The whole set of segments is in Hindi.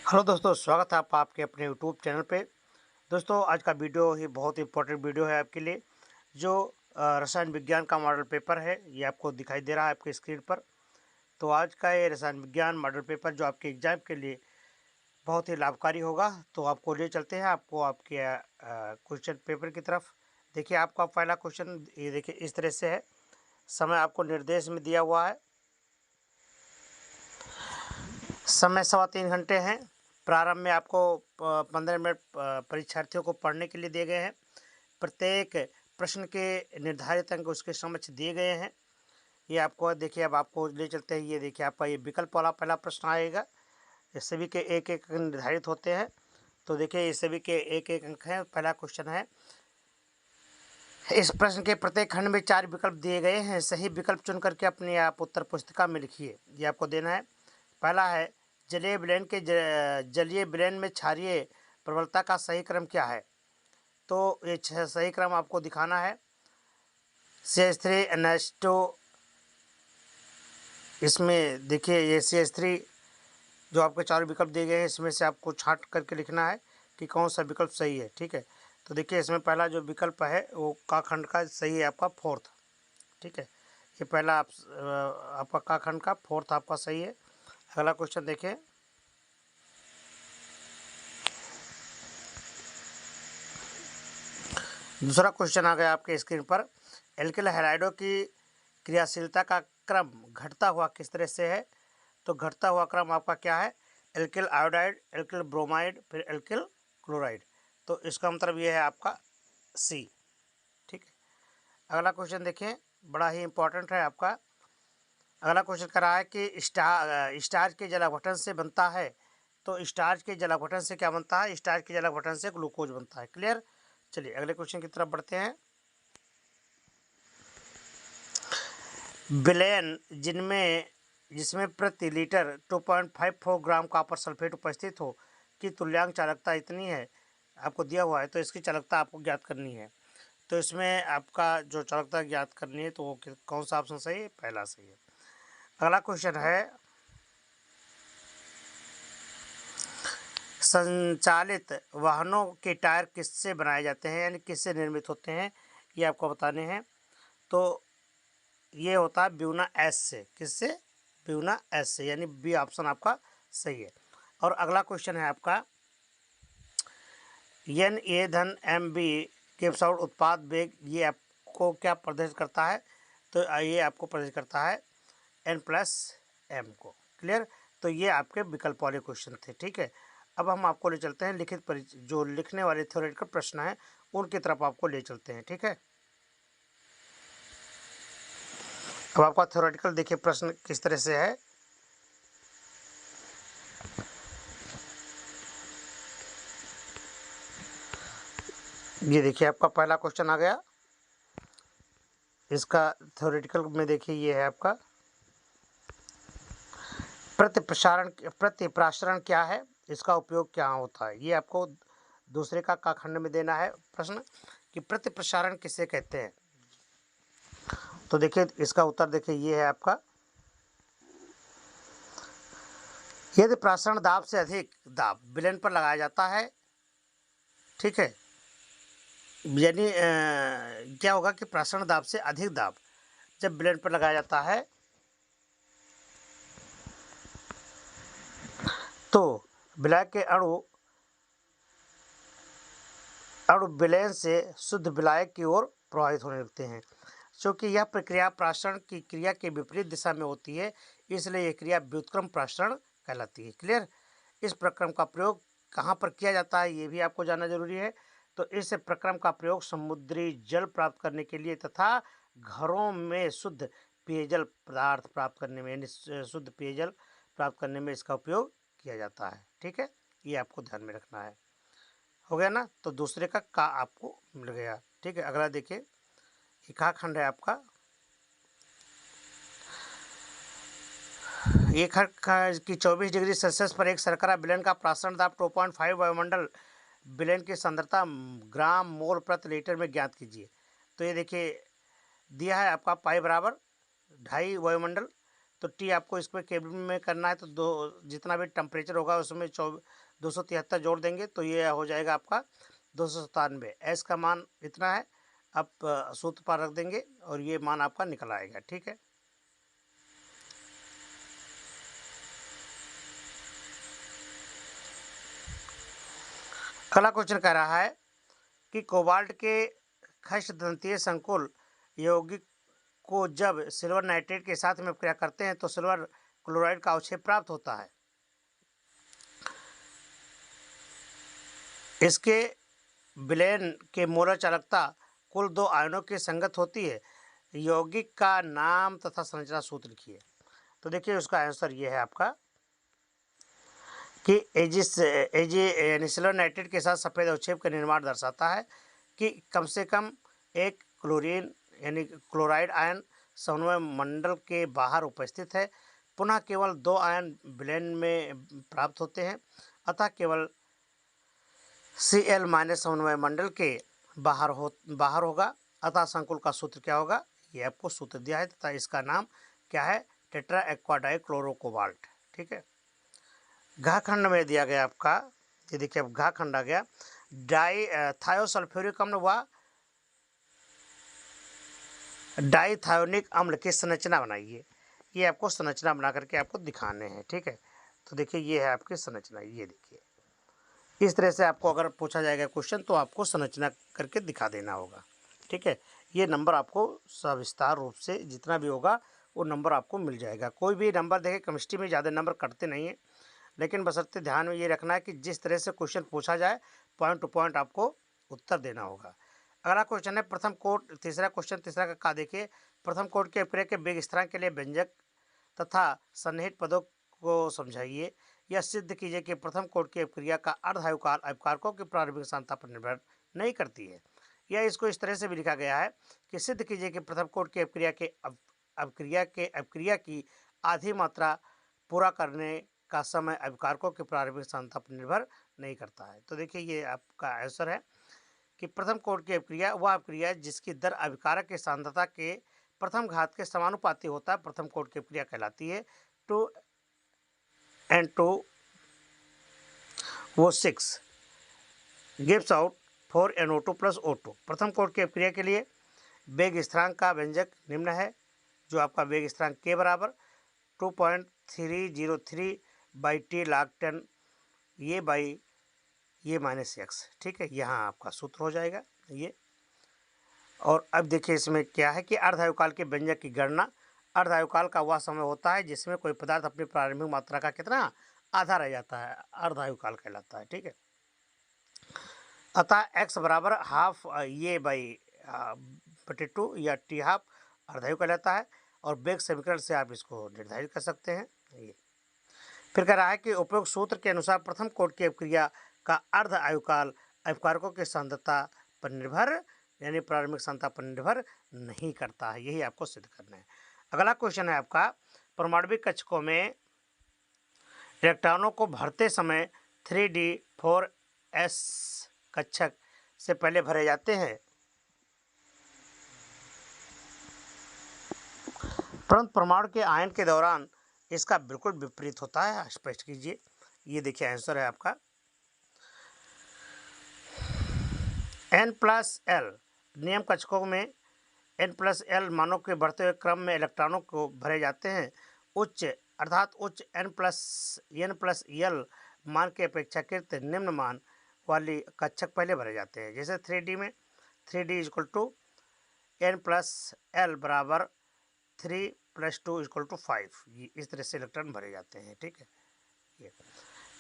हेलो दोस्तों, स्वागत है आपका आपके अपने यूट्यूब चैनल पे। दोस्तों, आज का वीडियो ही बहुत इंपॉर्टेंट वीडियो है आपके लिए। जो रसायन विज्ञान का मॉडल पेपर है, ये आपको दिखाई दे रहा है आपके स्क्रीन पर। तो आज का ये रसायन विज्ञान मॉडल पेपर जो आपके एग्जाम के लिए बहुत ही लाभकारी होगा। तो आपको ले चलते हैं आपको आपके क्वेश्चन पेपर की तरफ। देखिए, आपका पहला क्वेश्चन ये देखिए इस तरह से है। समय आपको निर्देश में दिया हुआ है। समय 3.25 घंटे हैं। प्रारंभ में आपको 15 मिनट परीक्षार्थियों को पढ़ने के लिए दिए गए हैं। प्रत्येक प्रश्न के निर्धारित अंक उसके समक्ष दिए गए हैं। ये आपको देखिए, अब आपको ले चलते हैं। ये देखिए, आपका ये विकल्प वाला पहला प्रश्न आएगा। ये सभी के एक एक अंक निर्धारित होते हैं। तो देखिए, ये सभी के एक एक अंक हैं। पहला क्वेश्चन है, इस प्रश्न के प्रत्येक खंड में 4 विकल्प दिए गए हैं। सही विकल्प चुन करके अपनी आप उत्तर पुस्तिका में लिखिए। ये आपको देना है। पहला है, जलीय विलयन के जलीय विलयन में क्षारीय प्रबलता का सही क्रम क्या है? तो ये सही क्रम आपको दिखाना है। CH3 NH2, इसमें देखिए ये CH3 जो आपके 4 विकल्प दिए गए हैं, इसमें से आपको छांट करके लिखना है कि कौन सा विकल्प सही है। ठीक है, तो देखिए इसमें पहला जो विकल्प है वो का खंड का सही है, आपका फोर्थ। ठीक है, ये पहला आपका का खंड का फोर्थ आपका सही है। अगला क्वेश्चन देखिए, दूसरा क्वेश्चन आ गया आपके स्क्रीन पर। एल्किल हैलाइडों की क्रियाशीलता का क्रम घटता हुआ किस तरह से है? तो घटता हुआ क्रम आपका क्या है? एल्किल आयोडाइड, एल्किल ब्रोमाइड, फिर एल्किल क्लोराइड। तो इसका मतलब ये है आपका सी। ठीक है, अगला क्वेश्चन देखिए, बड़ा ही इंपॉर्टेंट है आपका। अगला क्वेश्चन कर रहा है कि स्टार्च के जलावटन से बनता है। तो स्टार्च के जलावटन से क्या बनता है? स्टार्च के जलावटन से ग्लूकोज बनता है। क्लियर? चलिए अगले क्वेश्चन की तरफ बढ़ते हैं। विलयन जिसमें प्रति लीटर 2.54 ग्राम कॉपर सल्फेट उपस्थित हो की तुल्यांक चालकता इतनी है, आपको दिया हुआ है। तो इसकी चालकता आपको ज्ञात करनी है। तो इसमें आपका जो चालकता ज्ञात करनी है, तो वो कौन सा ऑप्शन सही है? पहला सही है। अगला क्वेश्चन है, संचालित वाहनों के टायर किससे बनाए जाते हैं, यानी किससे निर्मित होते हैं, ये आपको बताने हैं। तो ये होता है ब्यूना एस से। किससे? ब्यूना एस से, यानी बी ऑप्शन आपका सही है। और अगला क्वेश्चन है आपका, NA-MB कैप्साउड उत्पाद वेग, ये आपको क्या प्रदर्शित करता है? तो ये आपको प्रदर्शित करता है N+M को। क्लियर? तो ये आपके विकल्प वाले क्वेश्चन थे। ठीक है, अब हम आपको ले चलते हैं लिखित जो लिखने वाले थ्योरेटिकल प्रश्न हैं उनकी तरफ आपको ले चलते हैं। ठीक है, अब आपका थ्योरेटिकल देखिए प्रश्न किस तरह से है। ये देखिए, आपका पहला क्वेश्चन आ गया। इसका थ्योरेटिकल में देखिए, ये है आपका प्रतिप्रासरण क्या है, इसका उपयोग क्या होता है। ये आपको दूसरे का खंड में देना है प्रश्न कि प्रतिप्रसारण किसे कहते हैं। तो देखिए इसका उत्तर देखिए, ये है आपका, यदि प्रसारण दाब से अधिक दाब विलयन पर लगाया जाता है। ठीक है, यानी क्या होगा कि प्रसारण दाब से अधिक दाब जब विलयन पर लगाया जाता है, तो विलय के अणु विलयन से शुद्ध विलायक की ओर प्रवाहित होने लगते हैं। क्योंकि यह प्रक्रिया प्रासरण की क्रिया के विपरीत दिशा में होती है, इसलिए यह क्रिया व्युत्क्रम प्रासरण कहलाती है। क्लियर? इस प्रक्रम का प्रयोग कहाँ पर किया जाता है, ये भी आपको जानना जरूरी है। तो इस प्रक्रम का प्रयोग समुद्री जल प्राप्त करने के लिए तथा घरों में शुद्ध पेयजल पदार्थ प्राप्त करने में, यानी शुद्ध पेयजल प्राप्त करने में इसका उपयोग किया जाता है। ठीक है, ये आपको ध्यान में रखना है। हो गया ना? तो दूसरे का आपको मिल गया। ठीक है, अगला देखिए, एक खंड है आपका। एक की 24 डिग्री सेल्सियस पर एक शर्करा विलयन का प्रासरण दाब 2.5 वायुमंडल विलयन की सांद्रता ग्राम मोल प्रति लीटर में ज्ञात कीजिए। तो ये देखिए दिया है आपका पाई बराबर 2.5 वायुमंडल, तो टी आपको इसमें केबिन में करना है तो दो जितना भी टेम्परेचर होगा उसमें 273 जोड़ देंगे तो ये हो जाएगा आपका 297। एस का मान इतना है, आप सूत्र पर रख देंगे और ये मान आपका निकल आएगा। ठीक है, अगला क्वेश्चन कह रहा है कि कोबाल्ट के खष्ट दंतीय संकुल यौगिक को जब सिल्वर नाइट्रेट के साथ में प्रक्रिया करते हैं तो सिल्वर क्लोराइड का अवक्षेप प्राप्त होता है। इसके विलयन के मोलर चालकता कुल 2 आयनों की संगत होती है। यौगिक का नाम तथा संरचना सूत्र लिखिए। तो देखिए उसका आंसर ये है आपका कि एजी यानी सिल्वर नाइट्रेट के साथ सफ़ेद अवक्षेप का निर्माण दर्शाता है कि कम से कम एक क्लोरीन यानी क्लोराइड आयन समन्वय मंडल के बाहर उपस्थित है। पुनः केवल 2 आयन विलयन में प्राप्त होते हैं, अतः केवल Cl- समन्वय मंडल के बाहर होगा। अतः संकुल का सूत्र क्या होगा, ये आपको सूत्र दिया है तथा इसका नाम क्या है, टेट्रा एक्वा क्लोरोकोबाल्ट। ठीक है, घ खंड में दिया गया आपका, ये देखिए अब घ खंड आ गया, थायोसल्फ्यूरिक अम्ल व डाइथायोनिक अम्ल की संरचना बनाइए। ये आपको संरचना बना करके आपको दिखाने हैं। ठीक है, तो देखिए ये है आपकी संरचना, ये देखिए इस तरह से आपको अगर पूछा जाएगा क्वेश्चन तो आपको संरचना करके दिखा देना होगा। ठीक है, ये नंबर आपको सविस्तार रूप से जितना भी होगा वो नंबर आपको मिल जाएगा। कोई भी नंबर देखिए केमिस्ट्री में ज़्यादा नंबर कटते नहीं हैं, लेकिन बशर्ते ध्यान में ये रखना है कि जिस तरह से क्वेश्चन पूछा जाए पॉइंट टू पॉइंट आपको उत्तर देना होगा। अगला क्वेश्चन है प्रथम कोट, तीसरा क्वेश्चन तीसरा का देखिए, प्रथम कोट के अभिक्रिया के वेग स्थिरांक के लिए व्यंजक तथा सन्निहित पदों को समझाइए। यह सिद्ध कीजिए कि प्रथम कोट की अभिक्रिया का अर्धायुकाल अभिकारकों की प्रारंभिक सांद्रता पर निर्भर नहीं करती है। यह इसको इस तरह से भी लिखा गया है कि सिद्ध कीजिए कि प्रथम कोट की अभिक्रिया की आधी मात्रा पूरा करने का समय अभिकारकों की प्रारंभिक सांद्रता पर निर्भर नहीं करता है। तो देखिए ये आपका आंसर है कि प्रथम कोट की अभिक्रिया वह अभिक्रिया जिसकी दर अभिकारक की सांद्रता के प्रथम घात के समानुपाती होता है, प्रथम कोट की अभिक्रिया कहलाती है। 2N2O6 gives out 4NO2 plus O2। प्रथम कोट की अभिक्रिया के लिए वेग स्थिरांक का व्यंजक निम्न है, जो आपका वेग स्थिरांक के बराबर 2.303 बाई टी log 10 ये बाई ये -x। ठीक है, यहाँ आपका सूत्र हो जाएगा ये। और अब देखिए इसमें क्या है कि अर्धायुकाल के व्यंजक की गणना, अर्धायुकाल का वह समय होता है जिसमें कोई पदार्थ अपनी प्रारंभिक मात्रा का कितना आधा रह जाता है, अर्धायुकाल कहलाता है। ठीक है, अतः x बराबर हाफ ये बाई बटे 2 या टी हाफ अर्धायु कहलाता है और वेग समीकरण से आप इसको निर्धारित कर सकते हैं। ये फिर कह रहा है कि उपयुक्त सूत्र के अनुसार प्रथम कोट की अभिक्रिया का अर्ध आयुकाल अभिकारकों की सांद्रता पर निर्भर यानी प्रारंभिक सांद्रता पर निर्भर नहीं करता है। यही आपको सिद्ध करना है। अगला क्वेश्चन है आपका, परमाणविक कक्षकों में इलेक्ट्रॉनों को भरते समय 3d4s कक्षक से पहले भरे जाते हैं, परंतु परमाणु के आयन के दौरान इसका बिल्कुल विपरीत होता है। स्पष्ट कीजिए। ये देखिए आंसर है आपका N+L नियम कक्षकों में N+L मानों के बढ़ते हुए क्रम में इलेक्ट्रॉनों को भरे जाते हैं। उच्च अर्थात उच्च N+L मान के अपेक्षाकृत निम्न मान वाली कक्षक पहले भरे जाते हैं। जैसे 3D में 3D = N+L बराबर 3 + 2 = 5। इस तरह से इलेक्ट्रॉन भरे जाते हैं। ठीक है, ये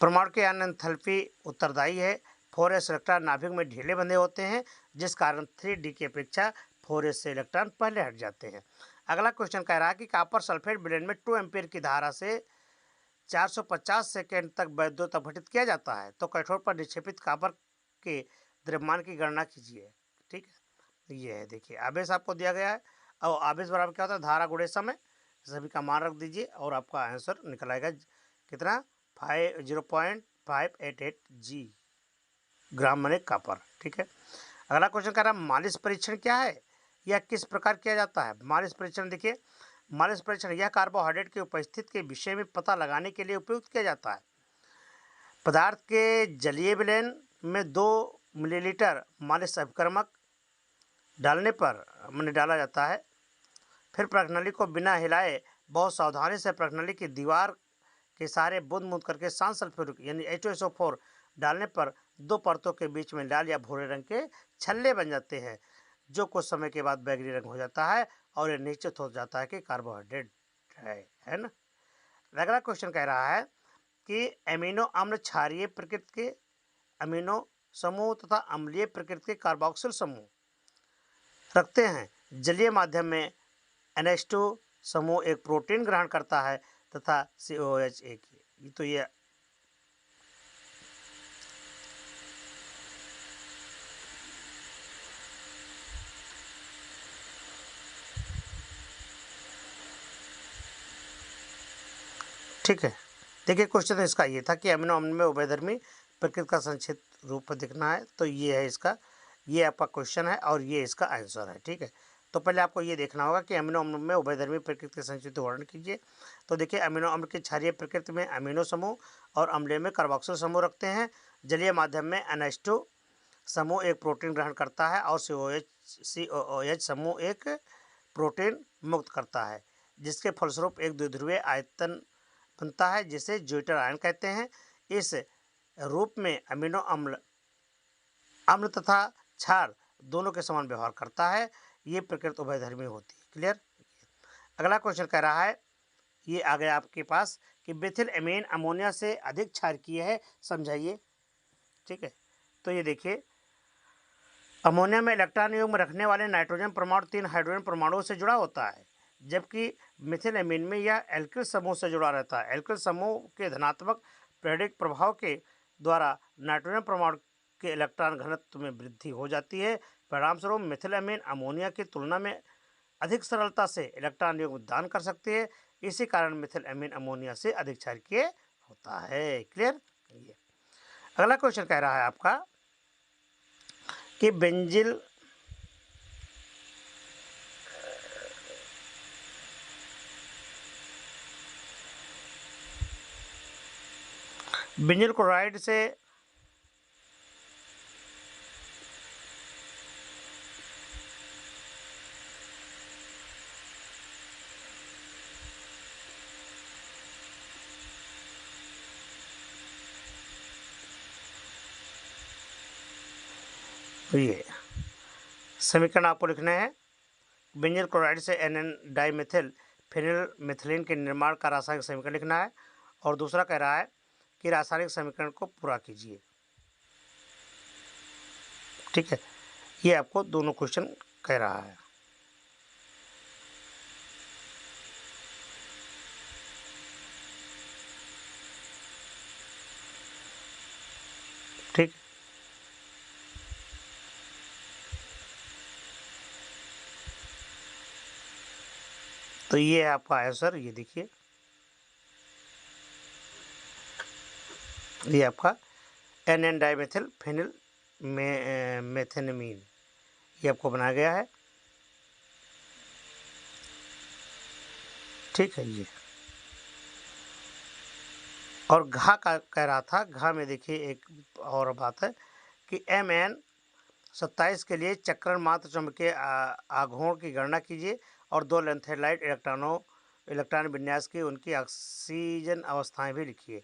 परमाणु के अन्य एंथैल्पी उत्तरदायी है। 4s इलेक्ट्रॉन नाभिक में ढीले बंधे होते हैं, जिस कारण 3D की अपेक्षा 4s से इलेक्ट्रॉन पहले हट जाते हैं। अगला क्वेश्चन कह रहा है कि कॉपर सल्फेट ब्लेंड में 2 एम्पीयर की धारा से 450 सेकेंड तक वैद्युत अपघटित किया जाता है, तो कैथोड पर निक्षेपित कॉपर के द्रव्यमान की गणना कीजिए। ठीक है, ये है देखिए आवेश आपको दिया गया है और आवेश बराबर क्या होता है, धारा गुणे समय। सभी का मान रख दीजिए और आपका आंसर निकल आएगा कितना 0.588 g ग्राम मने कॉपर। ठीक है, अगला क्वेश्चन कह रहा है मालिश परीक्षण क्या है, यह किस प्रकार किया जाता है। मालिश परीक्षण देखिए, मालिश परीक्षण यह कार्बोहाइड्रेट की उपस्थिति के विषय में पता लगाने के लिए उपयुक्त किया जाता है। पदार्थ के जलीय विलयन में 2 मिलीलीटर मालिश अभिकर्मक डाला जाता है। फिर प्रणाली को बिना हिलाए बहुत सावधानी से प्रणाली की दीवार के सहारे बूंद बूंद करके शांत सल्फ्यूरिक यानी H2SO4 डालने पर 2 परतों के बीच में लाल या भूरे रंग के छल्ले बन जाते हैं, जो कुछ समय के बाद बैगनी रंग हो जाता है और यह निश्चित हो जाता है कि कार्बोहाइड्रेट है ना। अगला क्वेश्चन कह रहा है कि एमिनो अम्ल क्षारीय प्रकृति के अमीनो समूह तथा अम्लीय प्रकृति के कार्बोक्सिल समूह रखते हैं। जलीय माध्यम में NH2 समूह एक प्रोटीन ग्रहण करता है तथा COH एक तो ये ठीक है। देखिए क्वेश्चन इसका ये था कि अमीनो अम्ल में उभयधर्मी प्रकृति का संक्षिप्त रूप दिखना है, तो ये है इसका, ये आपका क्वेश्चन है और ये इसका आंसर है। ठीक है, तो पहले आपको ये देखना होगा कि अमीनो अम्ल में उभयधर्मी प्रकृति के संक्षिप्त वर्णन कीजिए। तो देखिए अमीनो अम्ल की क्षारीय प्रकृति में अमीनो समूह और अम्लीय में कार्बोक्सिल समूह रखते हैं। जलीय माध्यम में NH2 समूह एक प्रोटीन ग्रहण करता है और COOH समूह एक प्रोटीन मुक्त करता है, जिसके फलस्वरूप एक द्विध्रुवीय आयतन बनता है जिसे ज्यूटर आयन कहते हैं। इस रूप में अमीनो अम्ल तथा क्षार दोनों के समान व्यवहार करता है। ये प्रकृति उभयधर्मी होती है। क्लियर। अगला क्वेश्चन कह रहा है, ये आ गया आपके पास कि मिथिल एमीन अमोनिया से अधिक क्षारकीय है, समझाइए। ठीक है, तो ये देखिए अमोनिया में इलेक्ट्रॉन युग्म रखने वाले नाइट्रोजन परमाणु 3 हाइड्रोजन परमाणुओं से जुड़ा होता है, जबकि मिथिल एमीन में यह एल्किल समूह से जुड़ा रहता है। एल्किल समूह के धनात्मक पीरियडिक प्रभाव के द्वारा नाइट्रोजन परमाणु के इलेक्ट्रॉन घनत्व में वृद्धि हो जाती है। परिणामस्वरूप मिथिल एमीन अमोनिया की तुलना में अधिक सरलता से इलेक्ट्रॉन युग्म दान कर सकती है। इसी कारण मिथिल एमीन अमोनिया से अधिक क्षारकीय होता है। क्लियर। अगला क्वेश्चन कह रहा है आपका कि बेंजिल क्लोराइड से ये समीकरण आपको लिखना है। बेंजील क्लोराइड से NN डाइमेथिल फिनिल मिथिलीन के निर्माण का रासायनिक समीकरण लिखना है। और दूसरा कह रहा है कि रासायनिक समीकरण को पूरा कीजिए। ठीक है, ये आपको दोनों क्वेश्चन कह रहा है। ठीक, तो ये है आपका आंसर। ये देखिए, ये आपका NN डाइमेथिल फिनिल मेथेनमीन ये आपको बनाया गया है। ठीक है, ये और घा का कह रहा था। घा में देखिए एक और बात है कि MN27 के लिए चक्रण मात्र चुंबकीय आघूर्ण की गणना कीजिए और 2 लेंथेलाइट इलेक्ट्रॉन विन्यास की उनकी ऑक्सीजन अवस्थाएं भी लिखिए।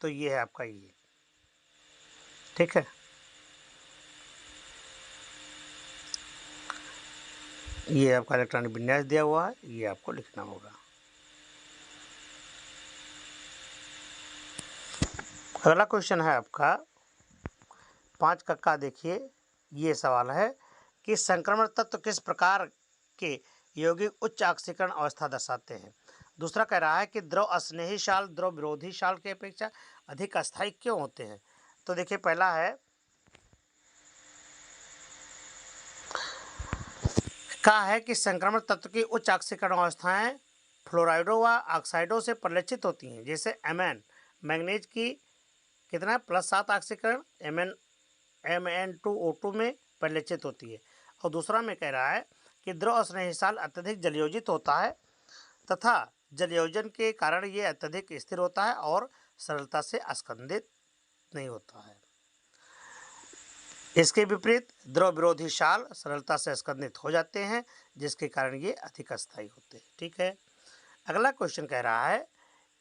तो ये है आपका ये। ठीक है, ये आपका इलेक्ट्रॉनिक विन्यास दिया हुआ है, ये आपको लिखना होगा। अगला क्वेश्चन है आपका 5 का। देखिए ये सवाल है कि संक्रमण तत्व किस प्रकार के यौगिक उच्च ऑक्सीकरण अवस्था दर्शाते हैं। दूसरा कह रहा है कि द्रव अस्नेही शाल द्रव विरोधी शाल की अपेक्षा अधिक अस्थायी क्यों होते हैं। तो देखिए पहला है कहा है कि संक्रमण तत्व की उच्च ऑक्सीकरण अवस्थाएं फ्लोराइडो व ऑक्साइडों से परिलक्षित होती हैं। जैसे मैग्नीज की कितना +7 ऑक्सीकरण MN2O2 में परिलक्षित होती है। और दूसरा में कह रहा है कि द्रव स्नेही साल अत्यधिक जलयोजित होता है तथा जलयोजन के कारण ये अत्यधिक स्थिर होता है और सरलता से अस्कंदित नहीं होता है। इसके विपरीत द्रव विरोधी शाल सरलता से अस्कंदित हो जाते हैं, जिसके कारण ये अधिक अस्थायी होते हैं। ठीक है, अगला क्वेश्चन कह रहा है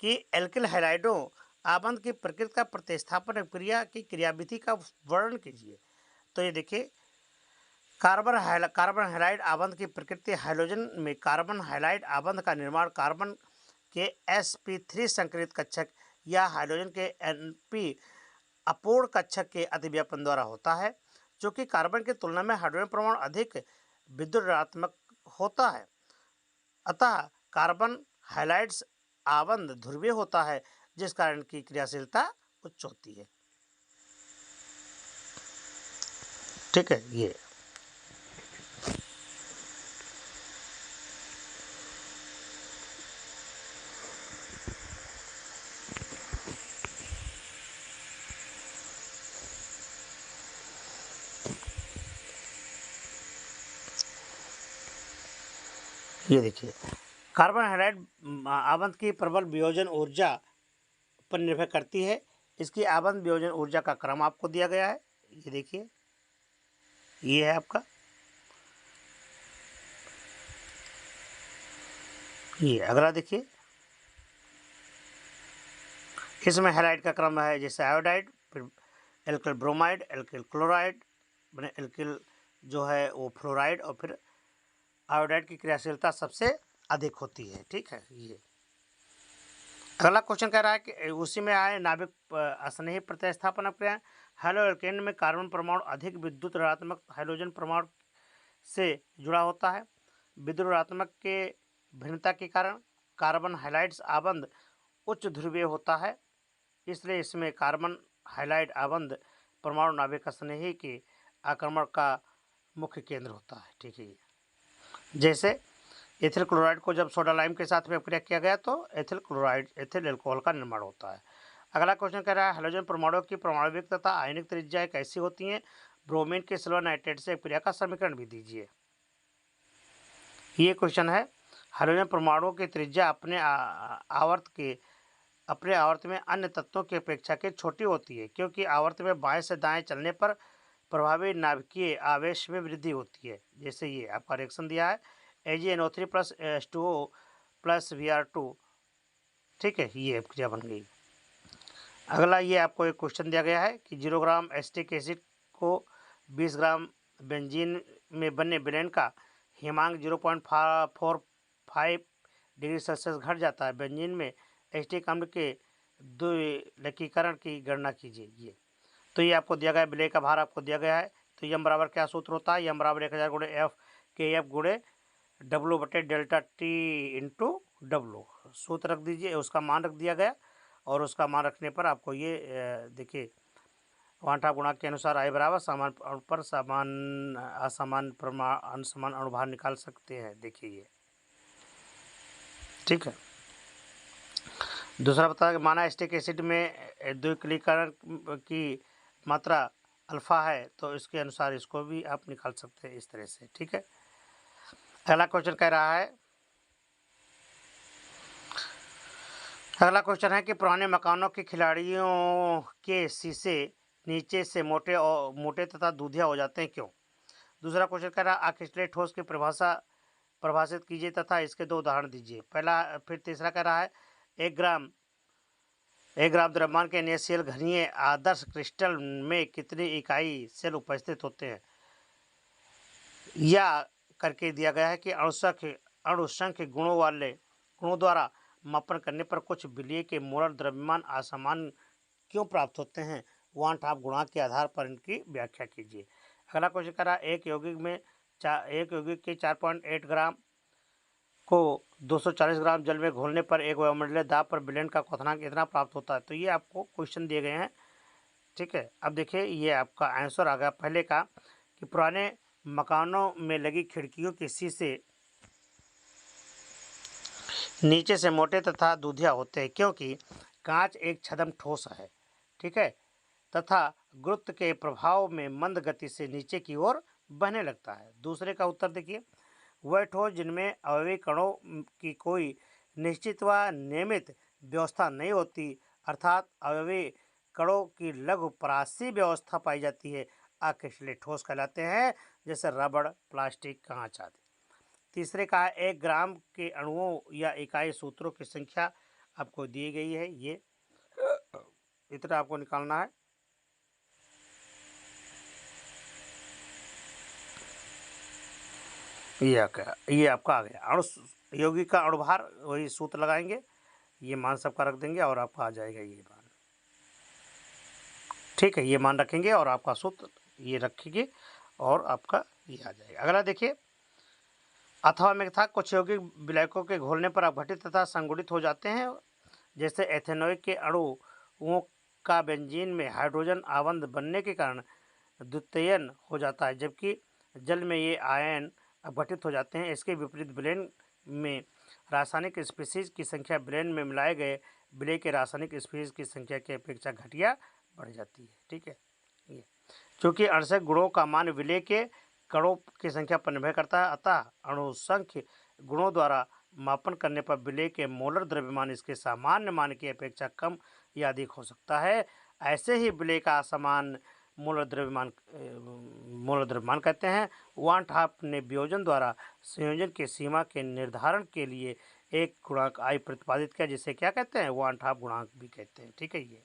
कि एल्किल हैलाइडों आबंध की प्रकृति का प्रतिस्थापन क्रिया की क्रियाविधि का वर्णन कीजिए। तो ये देखिए, कार्बन हैलाइड आबंध की प्रकृति। हाइड्रोजन में कार्बन हैलाइड आबंध का निर्माण कार्बन के sp3 संकरित कक्षक या हाइड्रोजन के np अपूर्ण कक्षक के अतिव्यापन द्वारा होता है, जो कि कार्बन की तुलना में हाइड्रोजन परमाणु अधिक विद्युत ऋणात्मक होता है। अतः कार्बन हैलाइड्स आबंध ध्रुवीय होता है, जिस कारण की क्रियाशीलता उच्च होती है। ठीक है, ये देखिए, कार्बन हैलाइड आबंध की प्रबल वियोजन ऊर्जा पर निर्भर करती है। इसकी आबंध वियोजन ऊर्जा का क्रम आपको दिया गया है। ये देखिए, ये है आपका, ये अगला देखिए, इसमें हैलाइड का क्रम है जैसे आयोडाइड, फिर एल्किल ब्रोमाइड, एल्किल क्लोराइड, मैंने एल्किल जो है वो फ्लोराइड, और फिर आयोडाइड की क्रियाशीलता सबसे अधिक होती है। ठीक है, ये अगला क्वेश्चन कह रहा है कि उसी में आए नाभिक अस्नेही प्रतिस्थापन क्रिया। हेलो एल्केन में कार्बन परमाणु अधिक विद्युत ऋणात्मक हाइड्रोजन परमाणु से जुड़ा होता है। विद्युत ऋणात्मक के भिन्नता के कारण कार्बन हैलाइड्स आबंध उच्च ध्रुवीय होता है, इसलिए इसमें कार्बन हैलाइड आबंध परमाणु नाभिक अस्नेही के आक्रमण का मुख्य केंद्र होता है। ठीक है, जैसे एथिल क्लोराइड को जब सोडा लाइम के साथ में अपक्रिया किया गया तो एथिल क्लोराइड एथिल एल्कोहल का निर्माण होता है। अगला क्वेश्चन कह रहा है हाइड्रोजन परमाणु की परमाणविक तथा आयनिक त्रिज्याएं कैसी होती हैं? ब्रोमीन के सिल्वर नाइट्रेट से अपक्रिया का समीकरण भी दीजिए। ये क्वेश्चन है। हाइड्रोजन परमाणु की त्रिज्या अपने आवर्त में अन्य तत्वों की अपेक्षाकृत छोटी होती है, क्योंकि आवर्त में बाएं से दाएं चलने पर प्रभावी नाभिकीय आवेश में वृद्धि होती है। जैसे ये आपका रिएक्शन दिया है AgNO3 plus H2O plus Br2। ठीक है, ये अपक्रिया बन गई। अगला ये आपको एक क्वेश्चन दिया गया है कि 0 ग्राम एसिटिक एसिड को 20 ग्राम बेंजीन में बने विलयन का हिमांक 0.45 डिग्री सेल्सियस घट जाता है। बेंजीन में एसिटिक अम्ल के द्विलकीकरण की गणना कीजिए। ये तो ये आपको दिया गया, विलय का भार आपको दिया गया है। तो यम बराबर क्या सूत्र होता है? यम बराबर 1000 गुणे एफ के एफ गुणे W बटे डेल्टा टी इंटू डब्लू सूत्र रख दीजिए, उसका मान रख दिया गया, और उसका मान रखने पर आपको ये देखिए वांटा गुणा के अनुसार आई बराबर समान पर समान असमान असमान अनुभार निकाल सकते हैं। देखिए ये ठीक है। दूसरा बता कि माना एसिटिक एसिड में द्विलकीकरण की मात्रा अल्फा है, तो इसके अनुसार इसको भी आप निकाल सकते हैं इस तरह से। ठीक है, अगला क्वेश्चन कह रहा है, अगला क्वेश्चन है कि पुराने मकानों के खिलाड़ियों के शीशे नीचे से मोटे तथा दूधिया हो जाते हैं, क्यों? दूसरा क्वेश्चन कह रहा है अक्रिस्टलीय ठोस की परिभाषित कीजिए तथा इसके 2 उदाहरण दीजिए। फिर तीसरा कह रहा है 1 ग्राम द्रव्यमान के NaCl घनीय आदर्श क्रिस्टल में कितनी इकाई सेल उपस्थित होते हैं, या करके दिया गया है कि अणुसंख्य गुणों द्वारा मापन करने पर कुछ विलय के मोलर द्रव्यमान असमान क्यों प्राप्त होते हैं? वांट आप गुणांक के आधार पर इनकी व्याख्या कीजिए। अगला क्वेश्चन कह रहा है एक यौगिक के 4.8 ग्राम को 240 ग्राम जल में घोलने पर एक वायुमंडलीय दाब पर विलयन का क्वथनांक इतना प्राप्त होता है। तो ये आपको क्वेश्चन दिए गए हैं। ठीक है, अब देखिए ये आपका आंसर आ गया पहले का कि पुराने मकानों में लगी खिड़कियों के शीशे नीचे से मोटे तथा दूधिया होते हैं, क्योंकि कांच एक छद्म ठोस है। ठीक है, तथा गुरुत्व के प्रभाव में मंद गति से नीचे की ओर बहने लगता है। दूसरे का उत्तर देखिए, वह ठोस जिनमें अवयवी कणों की कोई निश्चित व नियमित व्यवस्था नहीं होती, अर्थात अवयवी कणों की लघु परासी व्यवस्था पाई जाती है, अक्रिस्टलीय ठोस कहलाते हैं, जैसे रबड़, प्लास्टिक, कांच आदि। तीसरे का है 1 ग्राम के अणुओं या इकाई सूत्रों की संख्या आपको दी गई है, ये इतना आपको निकालना है। ये आपका आ गया अणु यौगिक का अणुभार, वही सूत्र लगाएंगे, ये मान सबका रख देंगे और आपका आ जाएगा ये मान। ठीक है, ये मान रखेंगे और आपका सूत्र ये रखेंगे और आपका ये आ जाएगा। अगला देखिए, अथवा में था कुछ यौगिक विलायकों के घोलने पर अपघटित तथा संगुणित हो जाते हैं, जैसे एथेनॉइक के अणुओं का बेंजीन में हाइड्रोजन आबंध बनने के कारण द्वितीयन हो जाता है, जबकि जल में ये आयन अपघटित हो जाते हैं। इसके विपरीत विलेन में रासायनिक स्पीशीज की संख्या विलेन में मिलाए गए विलेय के रासायनिक स्पीशीज की संख्या की अपेक्षा घटिया बढ़ जाती है। ठीक है, ये चूँकि अणुसंख्यक गुणों का मान विलेय के कणों की संख्या पर निर्भर करता है, अतः अणुसंख्य गुणों द्वारा मापन करने पर विलेय के मोलर द्रव्यमान इसके सामान्य मान की अपेक्षा कम या अधिक हो सकता है। ऐसे ही विलेय का असामान्य मोलर द्रव्यमान कहते हैं। वांट हाफ ने वियोजन द्वारा संयोजन की सीमा के निर्धारण के लिए एक गुणांक आई प्रतिपादित किया, जिसे क्या कहते हैं, वांट हाफ गुणांक भी कहते हैं। ठीक है, ये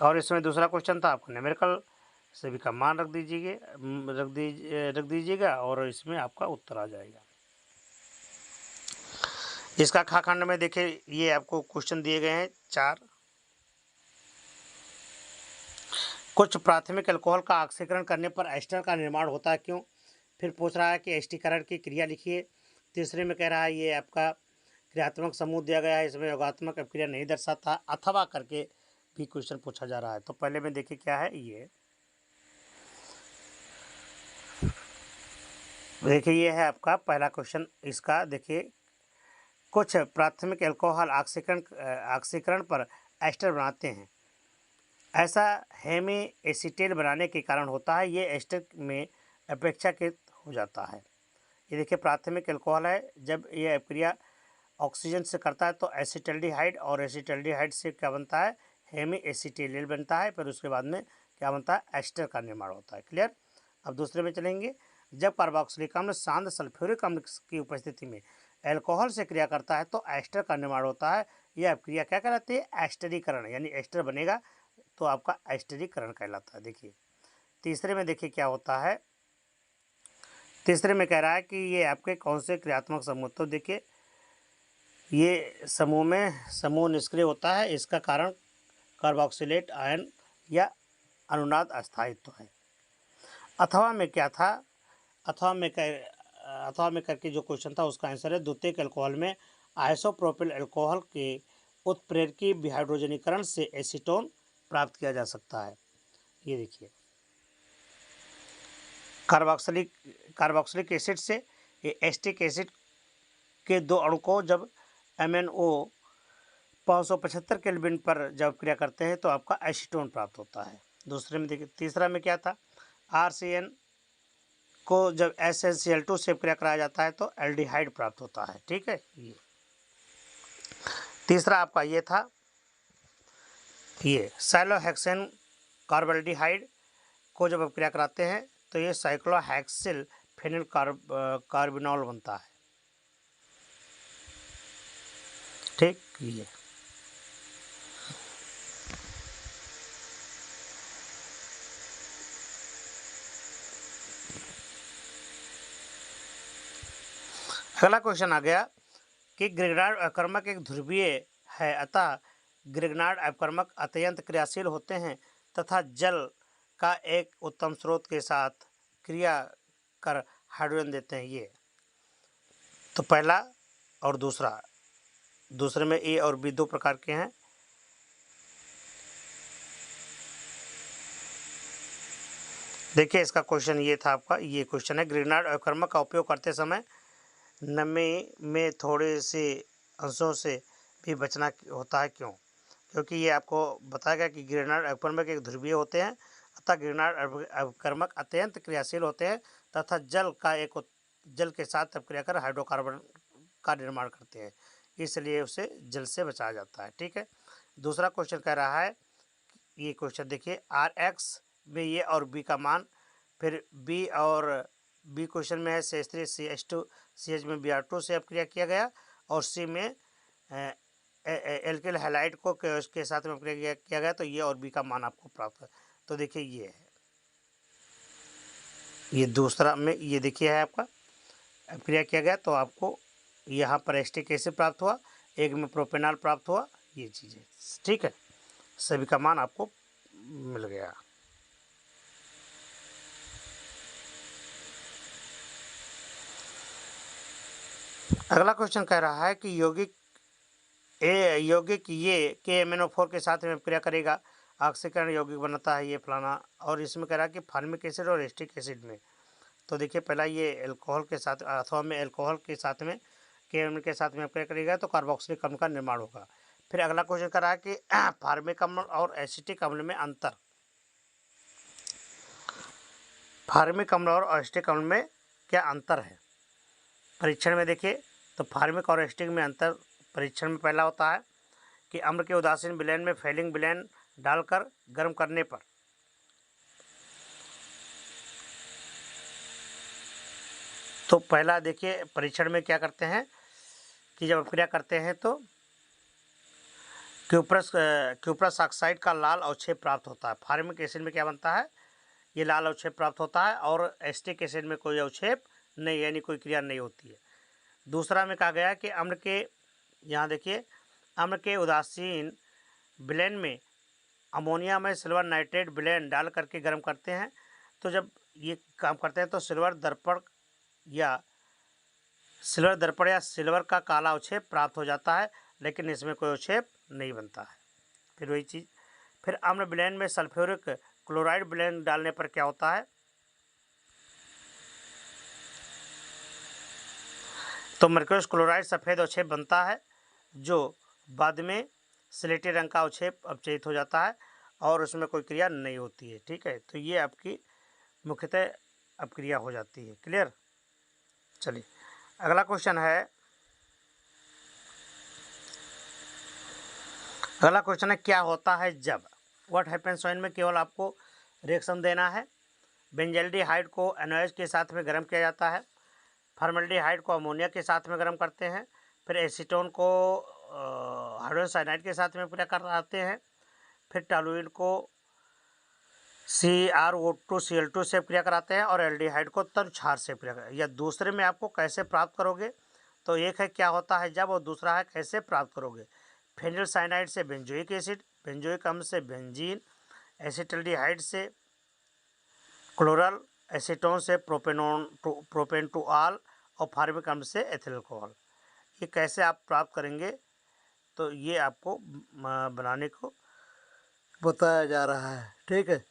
और इसमें दूसरा क्वेश्चन था, आपको न्यूमेरिकल सभी का मान रख दीजिएगा और इसमें आपका उत्तर आ जाएगा। इसका खा खंड में देखिए, ये आपको क्वेश्चन दिए गए हैं 4। कुछ प्राथमिक अल्कोहल का ऑक्सीकरण करने पर एस्टर का निर्माण होता है, क्यों? फिर पूछ रहा है कि एस्टीकरण की क्रिया लिखिए। तीसरे में कह रहा है ये आपका क्रियात्मक समूह दिया गया है, इसमें योगात्मक अभिक्रिया नहीं दर्शाता, अथवा करके भी क्वेश्चन पूछा जा रहा है। तो पहले में देखिए क्या है, ये देखिए, ये है आपका पहला क्वेश्चन। इसका देखिए, कुछ प्राथमिक अल्कोहल ऑक्सीकरण पर एस्टर बनाते हैं, ऐसा हेमी एसीटेट बनाने के कारण होता है, ये एस्टर में अपेक्षाकृत हो जाता है। ये देखिए, प्राथमिक अल्कोहल है, जब ये अभिक्रिया ऑक्सीजन से करता है तो एसिटल्डिहाइड, और एसिटल्डिहाइड से क्या बनता है, हेमी एसीटेट बनता है, फिर उसके बाद में क्या बनता है, एस्टर का निर्माण होता है। क्लियर। अब दूसरे में चलेंगे, जब कार्बोक्सिलिक अम्ल शांत सल्फ्यूरिक अम्ल की उपस्थिति में अल्कोहल से क्रिया करता है तो एस्टर का निर्माण होता है। यह अभिक्रिया क्या कहलाती है, एस्टरीकरण, यानी एस्टर बनेगा तो आपका एस्टरीकरण कहलाता है। देखिए, तीसरे में देखिए क्या होता है, तीसरे में कह रहा है कि ये आपके कौन से क्रियात्मक समूह, तो देखिए ये समूह निष्क्रिय होता है, इसका कारण कार्बोक्सिलेट आयन या अनुनाद अस्थायित्व है। अथवा में क्या था, अथवा में करके जो क्वेश्चन था उसका आंसर है, द्वितीयक अल्कोहल में आइसोप्रोपिल अल्कोहल के उत्प्रेरकी विहाइड्रोजनीकरण से एसीटोन प्राप्त किया जा सकता है। ये देखिए, कार्बोक्सिलिक एसिड से एस्टिक एसिड के 2 अणु को जब MnO 575 केल्विन पर जब क्रिया करते हैं तो आपका एसीटोन प्राप्त होता है। दूसरे में देखिए, तीसरा में क्या था, RCN को जब SnCl2 से क्रिया कराया जाता है तो एल्डिहाइड प्राप्त होता है। ठीक है, ये तीसरा आपका ये था, ये साइक्लोहेक्सेन कार्बल्डिहाइड को जब क्रिया कराते हैं तो ये साइक्लोहेक्सिल फेनिल कार्बिनॉल बनता है। ठीक, ये अगला क्वेश्चन आ गया कि ग्रिग्नार्ड अपकर्मक एक ध्रुवीय है, अतः ग्रिग्नार्ड अपकर्मक अत्यंत क्रियाशील होते हैं तथा जल का एक उत्तम स्रोत के साथ क्रिया कर हाइड्रोजन देते हैं। ये तो पहला और दूसरे में A और B 2 प्रकार के हैं। देखिए, इसका क्वेश्चन ये था आपका, ये क्वेश्चन है, ग्रिग्नार्ड अपकर्मक का उपयोग करते समय नमी में थोड़े से अंशों से भी बचना होता है, क्यों? क्योंकि ये आपको बताया गया कि ग्रिग्नार्ड अपकर्मक एक ध्रुवीय होते हैं, अतः ग्रिग्नार्ड अपकर्मक अत्यंत क्रियाशील होते हैं तथा जल के साथ अपक्रिया कर हाइड्रोकार्बन का निर्माण करते हैं। इसलिए उसे जल से बचाया जाता है। ठीक है, दूसरा क्वेश्चन कह रहा है, ये क्वेश्चन देखिए, RX में ये और B का मान, फिर B और B क्वेश्चन में है CH3 CH2 CH में Br2 से अपक्रिया किया गया, और C में एल्किल हैलाइड को के साथ में अपक्रिया किया गया, तो ये और B का मान आपको प्राप्त है। तो देखिए ये है, ये दूसरा में ये देखिए है आपका अपक्रिया किया गया, तो आपको यहाँ पर एस्टिक एसिड प्राप्त हुआ, एक में प्रोपेनॉल प्राप्त हुआ, ये चीज़ें। ठीक है, सभी का मान आपको मिल गया। अगला क्वेश्चन कह रहा है कि यौगिक ये KMnO4 के साथ में क्रिया करेगा, ऑक्सीकरण यौगिक बनता है ये फलाना, और इसमें कह रहा है कि फार्मिक एसिड और एस्टिक एसिड में। तो देखिए पहला ये एल्कोहल के साथ अथवा में एल्कोहल के साथ में KMn के साथ में क्रिया करेगा तो कार्बोक्सिलिक अम्ल का निर्माण होगा। फिर अगला क्वेश्चन कह रहा है कि फार्मिक अम्ल और एसिटिक अम्ल में अंतर, फार्मिक अम्ल और एसिटिक अम्ल में क्या अंतर है परीक्षण में। देखिए तो फार्मिक और एसिटिक में अंतर परीक्षण में पहला होता है कि अम्ल के उदासीन विलयन में फैलिंग विलयन डालकर गर्म करने पर तो पहला देखिए परीक्षण में क्या करते हैं कि जब अपक्रिया करते हैं तो क्यूप्रस ऑक्साइड का लाल अवक्षेप प्राप्त होता है। फार्मिक एसिड में क्या बनता है, ये लाल अवक्षेप प्राप्त होता है, और एसिटिक एसिड में कोई अवक्षेप नहीं, यानी कोई क्रिया नहीं होती है। दूसरा में कहा गया कि अम्ल के, यहाँ देखिए, अम्ल के उदासीन विलयन में अमोनिया में सिल्वर नाइट्रेट विलयन डाल करके गर्म करते हैं, तो जब ये काम करते हैं तो सिल्वर दर्पण या सिल्वर का काला अवक्षेप प्राप्त हो जाता है, लेकिन इसमें कोई अवक्षेप नहीं बनता है। फिर वही चीज़, फिर अम्ल विलयन में सल्फ्यूरिक क्लोराइड विलयन डालने पर क्या होता है, तो मर्क्यूरियस क्लोराइड सफ़ेद अवक्षेप बनता है, जो बाद में स्लेटी रंग का अवक्षेप अपचयित हो जाता है और उसमें कोई क्रिया नहीं होती है। ठीक है, तो ये आपकी मुख्यतः अपक्रिया हो जाती है। क्लियर। चलिए अगला क्वेश्चन है, क्या होता है जब, व्हाट हैपेंस व्हेन में केवल आपको रिएक्शन देना है। बेंजल्डिहाइड को NaOH के साथ में गर्म किया जाता है, फॉर्मल्डिहाइड को अमोनिया के साथ में गर्म करते हैं, फिर एसीटोन को हाइड्रोजन साइनाइड के साथ में क्रिया कराते हैं, फिर टॉलुइन को CrO2Cl2 से क्रिया कराते हैं, और एल्डिहाइड को तब क्षार से क्रिया कराते हैं। या दूसरे में आपको कैसे प्राप्त करोगे, तो एक है क्या होता है जब, और दूसरा है कैसे प्राप्त करोगे। फेनिल साइनाइड से बेंजोइक एसिड, बेंजोइक अम्ल से बेंजीन, एसिटल्डिहाइड से क्लोरल, एसीटोन से प्रोपेनटोआल, और फार्मिक अम्ल से एथिल अल्कोहल। ये कैसे आप प्राप्त करेंगे, तो ये आपको बनाने को बताया जा रहा है। ठीक है,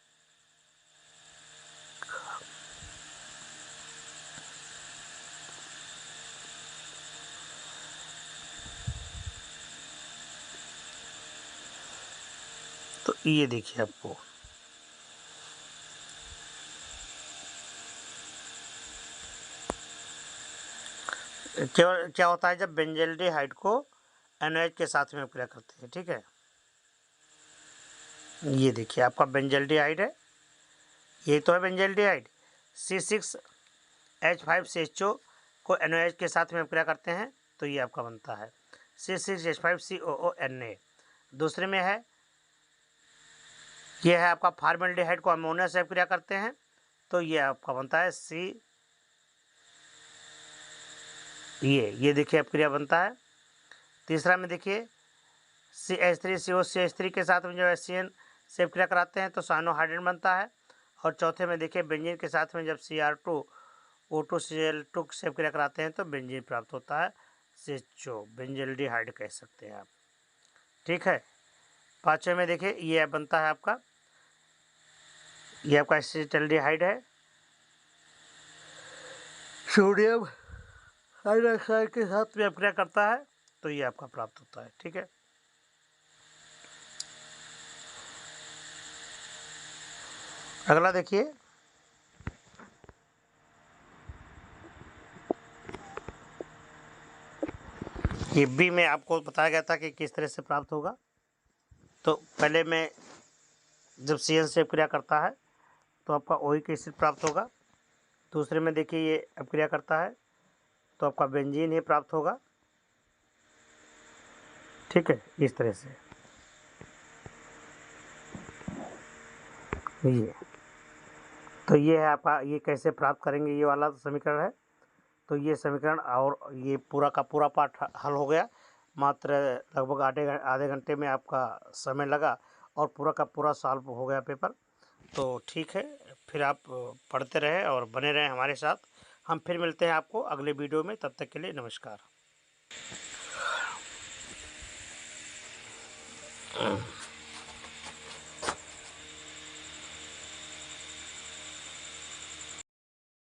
तो ये देखिए आपको क्या होता है जब बेंजल्डिहाइड को NaOH के साथ में क्रिया करते हैं। ठीक है, ये देखिए आपका बेंजल्डिहाइड है, ये तो है बेंजल्डिहाइड, C6H5CHO को NaOH के साथ में क्रिया करते हैं, तो ये आपका बनता है C6H5COO Na। दूसरे में है, ये है आपका फॉर्मल्डिहाइड को अमोनिया से क्रिया करते हैं, तो ये आपका बनता है ये देखिए अपक्रिया बनता है। तीसरा में देखिए CH3COCH3 के साथ में जब HCN से क्रिया कराते हैं तो साइनोहाइड्रेट बनता है, और चौथे में देखिए बेंजीन के साथ में जब Cr2O2Cl2 से क्रिया कराते हैं तो बेंजीन प्राप्त होता है, CHO बेंजल्डिहाइड कह सकते हैं आप। ठीक है, पाँचवें में देखिए ये बनता है आपका, ये आपका एसिटल्डिहाइड है, सोडियम हाइड्रोक्साइड के साथ में अपक्रिया करता है, तो ये आपका प्राप्त होता है। ठीक है, अगला देखिए, ये बी में आपको बताया गया था कि किस तरह से प्राप्त होगा। तो पहले में जब CN से अपक्रिया करता है तो आपका ओइक एसिड प्राप्त होगा। दूसरे में देखिए ये अपक्रिया करता है तो आपका बेंजीन ही प्राप्त होगा। ठीक है, इस तरह से ये तो ये है आपका, ये कैसे प्राप्त करेंगे ये वाला समीकरण है। तो ये समीकरण और ये पूरा का पूरा पाठ हल हो गया। मात्र लगभग आधे घंटे में आपका समय लगा और पूरा का पूरा सॉल्व हो गया पेपर। तो ठीक है, फिर आप पढ़ते रहें और बने रहें हमारे साथ। हम फिर मिलते हैं आपको अगले वीडियो में, तब तक के लिए नमस्कार।